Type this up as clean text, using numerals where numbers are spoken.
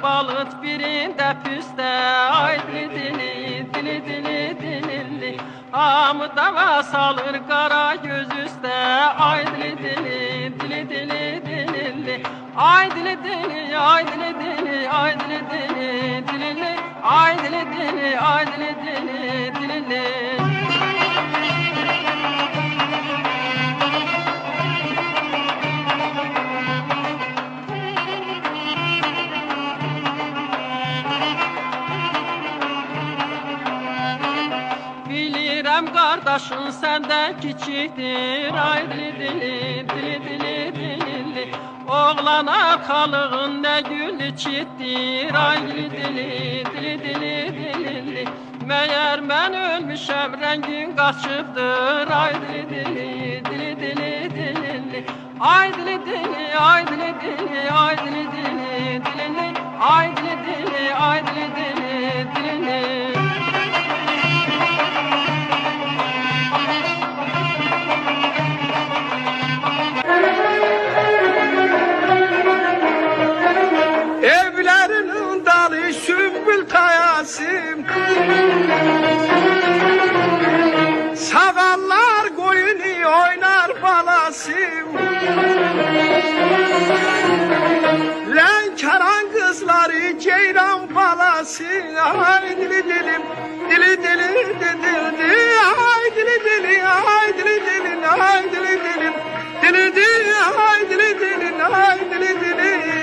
balıt birinde püste. Ay dili dili dili dili dilili. Amıda ve salır kara göz üstte. Ay dili dili dili dili dilili. Ay dili dili ay dili dili ay dili dili dilili. Ay dili dili ay dili dili dilili. Bilirəm qardaşın səndən kiçikdir. Ay dili dili dili dili dilili. Oğlan arxalığın nə gül içitdir. Ay dili dili dili dili dilili. Məyər mən ölmüşəm rəngin qaçıbdır. Ay dili dili dili dili dilili. Ay dili dili ay dili dili ay dili dili dilili. Ay dili dili ay dili dili dilili. Evlerinin dalı sümbül tayasım, sakallar koyunu oynar balasım. Lenkaran kızları ceyran balası. Ay dili dilim dili dili dili. Ay dili dili ay dili dili ay dili dilim dili dili ay dili dili ay dili dili.